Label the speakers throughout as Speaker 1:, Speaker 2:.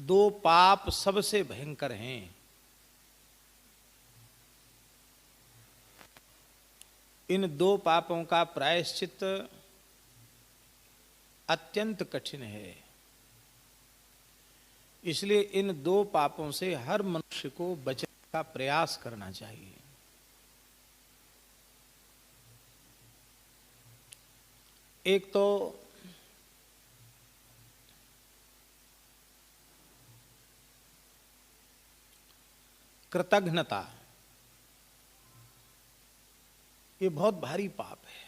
Speaker 1: दो पाप सबसे भयंकर हैं। इन दो पापों का प्रायश्चित अत्यंत कठिन है। इसलिए इन दो पापों से हर मनुष्य को बचने का प्रयास करना चाहिए। एक तो कृतघ्नता, ये बहुत भारी पाप है।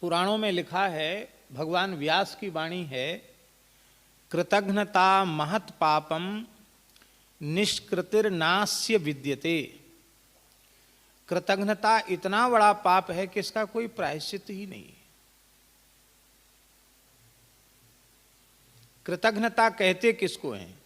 Speaker 1: पुराणों में लिखा है, भगवान व्यास की वाणी है, कृतघ्नता महत् पापम निष्कृतिर्नास्य विद्यते। कृतघ्नता इतना बड़ा पाप है कि इसका कोई प्रायश्चित ही नहीं। कृतघ्नता कहते किसको हैं?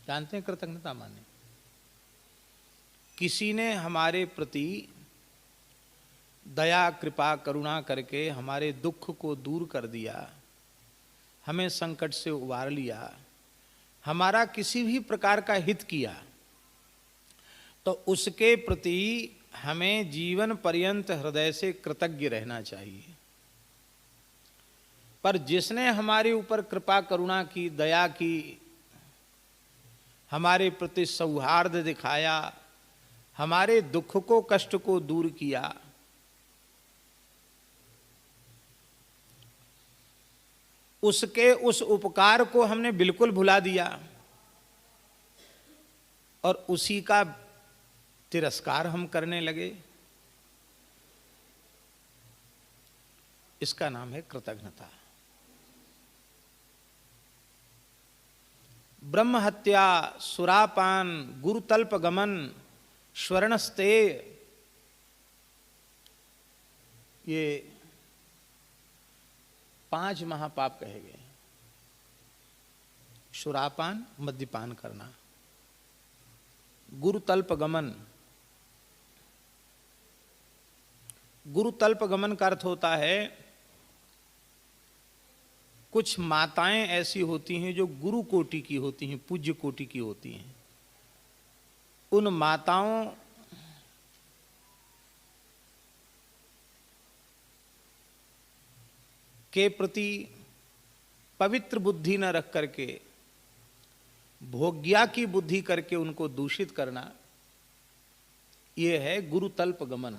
Speaker 1: जानते हैं कृतज्ञता माने? किसी ने हमारे प्रति दया कृपा करुणा करके हमारे दुख को दूर कर दिया, हमें संकट से उबार लिया, हमारा किसी भी प्रकार का हित किया, तो उसके प्रति हमें जीवन पर्यंत हृदय से कृतज्ञ रहना चाहिए। पर जिसने हमारे ऊपर कृपा करुणा की, दया की, हमारे प्रति सौहार्द दिखाया, हमारे दुख को कष्ट को दूर किया, उसके उस उपकार को हमने बिल्कुल भुला दिया और उसी का तिरस्कार हम करने लगे, इसका नाम है कृतघ्नता। ब्रह्म हत्या, सुरापान, गुरुतल्प गमन, स्वर्णस्ते, ये 5 महापाप कहे गए। सुरापान, मद्यपान करना, गुरुतल्प गमन। गुरुतल्प गमन का अर्थ होता है, कुछ माताएं ऐसी होती हैं जो गुरु कोटि की होती हैं, पूज्य कोटि की होती हैं। उन माताओं के प्रति पवित्र बुद्धि न रख करके भोग्या की बुद्धि करके उनको दूषित करना, यह है गुरुतल्प गमन।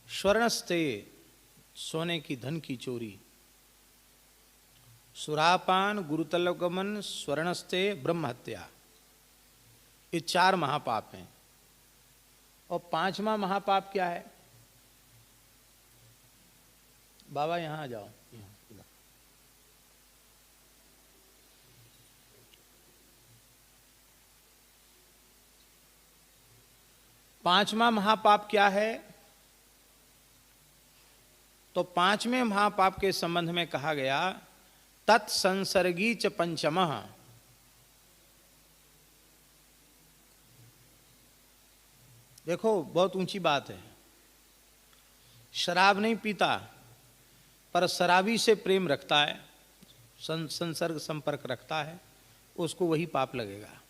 Speaker 1: स्वर्णस्ते, सोने की धन की चोरी। सुरापान, गुरुतल्प गमन, स्वर्णस्ते, ब्रह्म हत्या, ये 4 महापाप हैं। और 5वां महापाप क्या है? बाबा यहां आ जाओ। 5वां महापाप क्या है? तो 5वें महापाप के संबंध में कहा गया, तत्संसर्गी च पंचमः। देखो बहुत ऊंची बात है। शराब नहीं पीता पर शराबी से प्रेम रखता है, संसर्ग संपर्क रखता है, उसको वही पाप लगेगा।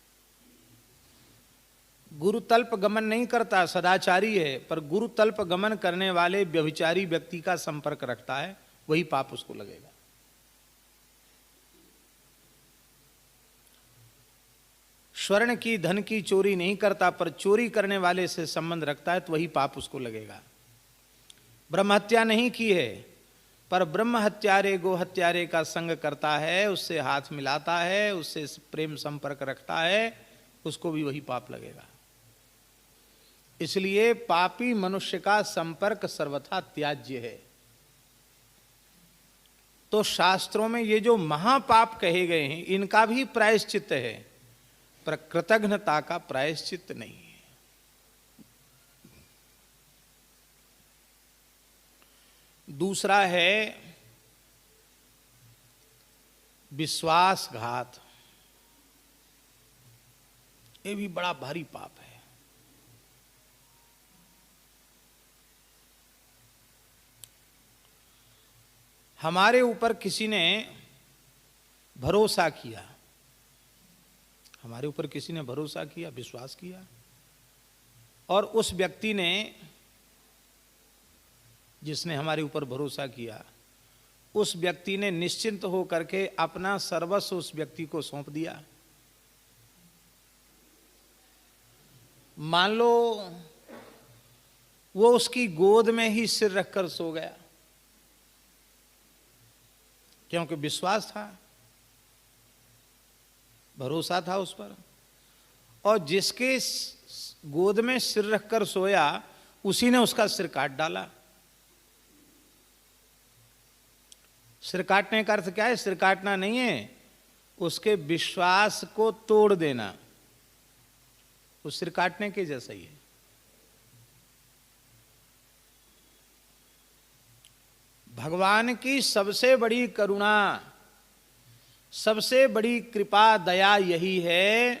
Speaker 1: गुरुतल्प गमन नहीं करता, सदाचारी है, पर गुरुतल्प गमन करने वाले व्यभिचारी व्यक्ति का संपर्क रखता है, वही पाप उसको लगेगा। स्वर्ण की धन की चोरी नहीं करता पर चोरी करने वाले से संबंध रखता है, तो वही पाप उसको लगेगा। ब्रह्म हत्या नहीं की है पर ब्रह्म हत्यारे गो हत्यारे का संग करता है, उससे हाथ मिलाता है, उससे प्रेम संपर्क रखता है, उसको भी वही पाप लगेगा। इसलिए पापी मनुष्य का संपर्क सर्वथा त्याज्य है। तो शास्त्रों में ये जो महापाप कहे गए हैं, इनका भी प्रायश्चित है, पर कृतघ्नता का प्रायश्चित नहीं है। दूसरा है विश्वासघात, ये भी बड़ा भारी पाप है। हमारे ऊपर किसी ने भरोसा किया, हमारे ऊपर किसी ने भरोसा किया, विश्वास किया, और उस व्यक्ति ने, जिसने हमारे ऊपर भरोसा किया, उस व्यक्ति ने निश्चिंत हो करके अपना सर्वस्व उस व्यक्ति को सौंप दिया। मान लो वो उसकी गोद में ही सिर रखकर सो गया, क्योंकि विश्वास था, भरोसा था उस पर, और जिसके गोद में सिर रखकर सोया उसी ने उसका सिर काट डाला। सिर काटने का अर्थ क्या है? सिर काटना नहीं है, उसके विश्वास को तोड़ देना, उस सिर काटने के जैसा ही है। भगवान की सबसे बड़ी करुणा, सबसे बड़ी कृपा, दया यही है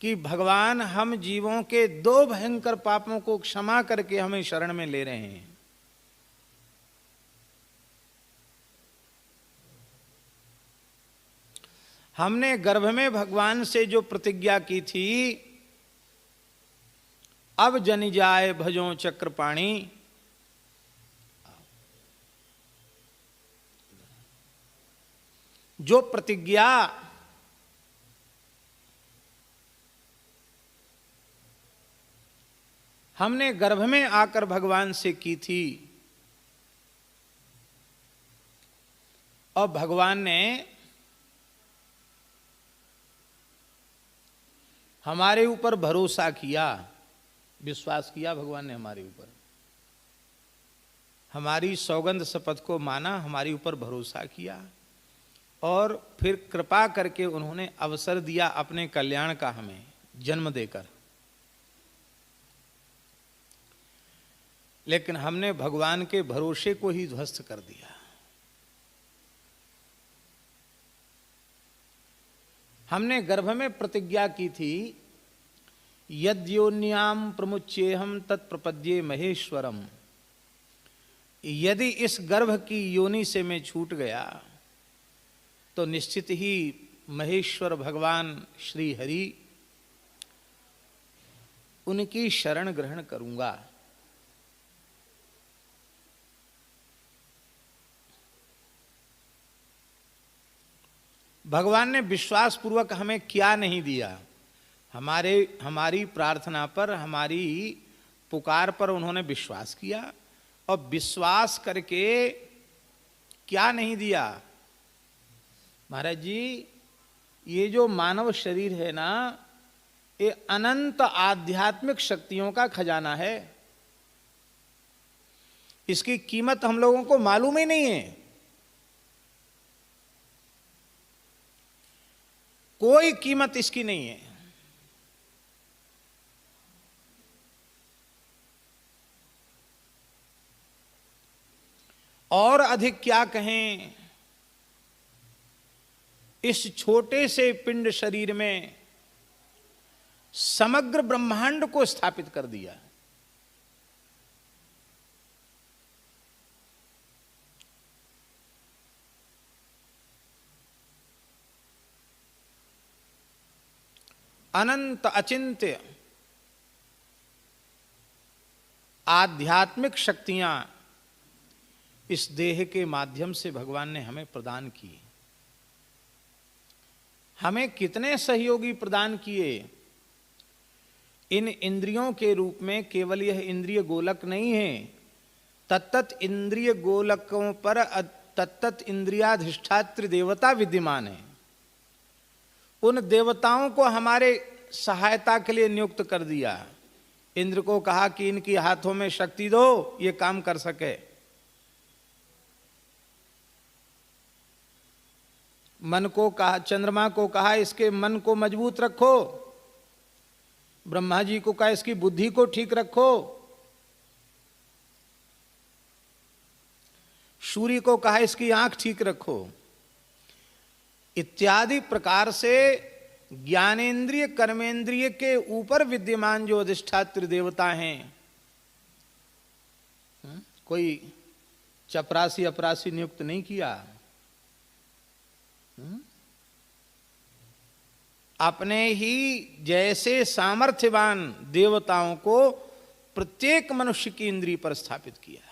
Speaker 1: कि भगवान हम जीवों के दो भयंकर पापों को क्षमा करके हमें शरण में ले रहे हैं। हमने गर्भ में भगवान से जो प्रतिज्ञा की थी, अब जनि जाए भजो चक्रपाणी, जो प्रतिज्ञा हमने गर्भ में आकर भगवान से की थी, और भगवान ने हमारे ऊपर भरोसा किया, विश्वास किया भगवान ने हमारे ऊपर, हमारी सौगंध शपथ को माना, हमारे ऊपर भरोसा किया, और फिर कृपा करके उन्होंने अवसर दिया अपने कल्याण का हमें जन्म देकर। लेकिन हमने भगवान के भरोसे को ही ध्वस्त कर दिया। हमने गर्भ में प्रतिज्ञा की थी, यद्योन्याम प्रमुच्येहम तत्प्रपद्ये महेश्वरम, यदि इस गर्भ की योनि से मैं छूट गया तो निश्चित ही महेश्वर भगवान श्री हरि, उनकी शरण ग्रहण करूंगा। भगवान ने विश्वास पूर्वक हमें क्या नहीं दिया, हमारी प्रार्थना पर, हमारी पुकार पर उन्होंने विश्वास किया, और विश्वास करके क्या नहीं दिया। महाराज जी, ये जो मानव शरीर है ना, ये अनंत आध्यात्मिक शक्तियों का खजाना है। इसकी कीमत हम लोगों को मालूम ही नहीं है। कोई कीमत इसकी नहीं है। और अधिक क्या कहें, इस छोटे से पिंड शरीर में समग्र ब्रह्मांड को स्थापित कर दिया। अनंत अचिंत्य आध्यात्मिक शक्तियां इस देह के माध्यम से भगवान ने हमें प्रदान की। हमें कितने सहयोगी प्रदान किए। इन इंद्रियों के रूप में केवल यह इंद्रिय गोलक नहीं है, तत्त इंद्रिय गोलकों पर तत्त इंद्रियाधिष्ठात्र देवता विद्यमान है। उन देवताओं को हमारे सहायता के लिए नियुक्त कर दिया। इंद्र को कहा कि इनकी हाथों में शक्ति दो, ये काम कर सके। मन को कहा, चंद्रमा को कहा इसके मन को मजबूत रखो। ब्रह्मा जी को कहा इसकी बुद्धि को ठीक रखो। सूर्य को कहा इसकी आंख ठीक रखो, इत्यादि प्रकार से ज्ञानेन्द्रिय कर्मेंद्रिय के ऊपर विद्यमान जो अधिष्ठात्र देवता हैं, कोई चपरासी अपरासी नियुक्त नहीं किया, अपने ही जैसे सामर्थ्यवान देवताओं को प्रत्येक मनुष्य की इंद्रिय पर स्थापित किया।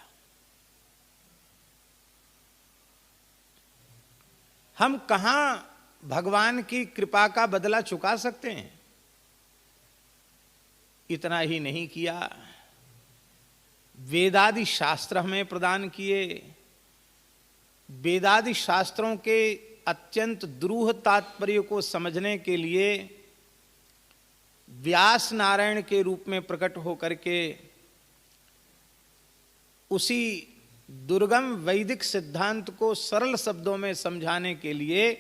Speaker 1: हम कहां भगवान की कृपा का बदला चुका सकते हैं? इतना ही नहीं किया, वेदादि शास्त्र हमें प्रदान किए, वेदादि शास्त्रों के अत्यंत द्रूह तात्पर्य को समझने के लिए व्यास नारायण के रूप में प्रकट होकर के उसी दुर्गम वैदिक सिद्धांत को सरल शब्दों में समझाने के लिए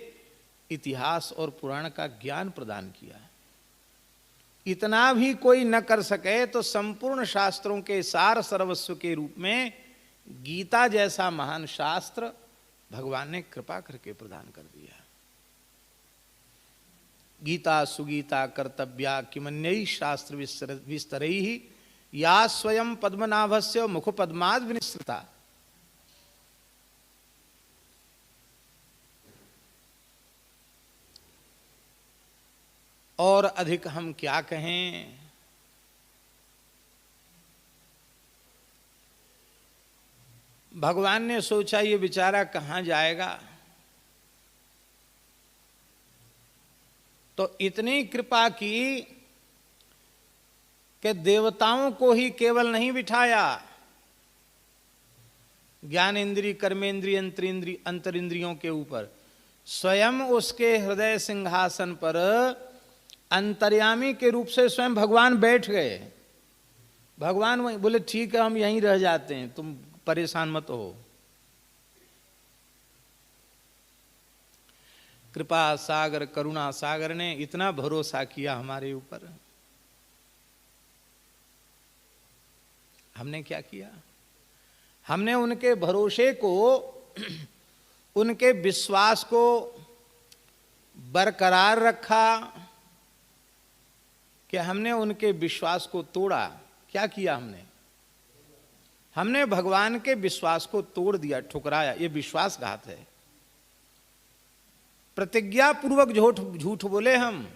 Speaker 1: इतिहास और पुराण का ज्ञान प्रदान किया। इतना भी कोई न कर सके तो संपूर्ण शास्त्रों के सार सर्वस्व के रूप में गीता जैसा महान शास्त्र भगवान ने कृपा करके प्रदान कर दिया। गीता सुगीता कर्तव्या किमन्यैः शास्त्र विस्तरैः या स्वयं पद्मनाभस्य मुख पद्माद् विनिसृता। और अधिक हम क्या कहें? भगवान ने सोचा ये बेचारा कहां जाएगा, तो इतनी कृपा की कि देवताओं को ही केवल नहीं बिठाया, ज्ञान इंद्रिय कर्मेंद्रिय अंतरिंद्रियों के ऊपर, स्वयं उसके हृदय सिंहासन पर अंतर्यामी के रूप से स्वयं भगवान बैठ गए। भगवान वहीं बोले ठीक है हम यहीं रह जाते हैं, तुम परेशान मत हो। कृपा सागर करुणा सागर ने इतना भरोसा किया हमारे ऊपर, हमने क्या किया? हमने उनके भरोसे को, उनके विश्वास को बरकरार रखा कि हमने उनके विश्वास को तोड़ा? क्या किया हमने? हमने भगवान के विश्वास को तोड़ दिया, ठुकराया। ये विश्वासघात है। प्रतिज्ञा पूर्वक झूठ बोले हम।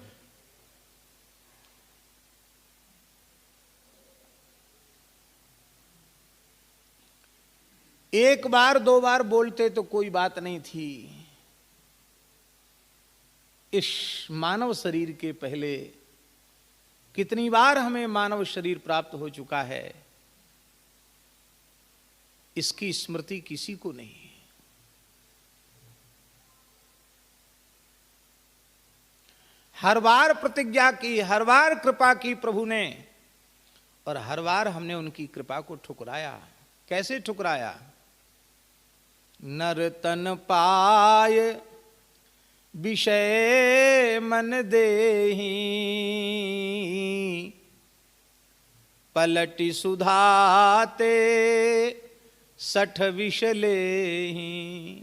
Speaker 1: एक बार दो बार बोलते तो कोई बात नहीं थी, इस मानव शरीर के पहले कितनी बार हमें मानव शरीर प्राप्त हो चुका है, इसकी स्मृति किसी को नहीं। हर बार प्रतिज्ञा की, हर बार कृपा की प्रभु ने, और हर बार हमने उनकी कृपा को ठुकराया। कैसे ठुकराया? नर तन पाय विषय मन देहि, पलटि सुधाते सठ विष लेहि।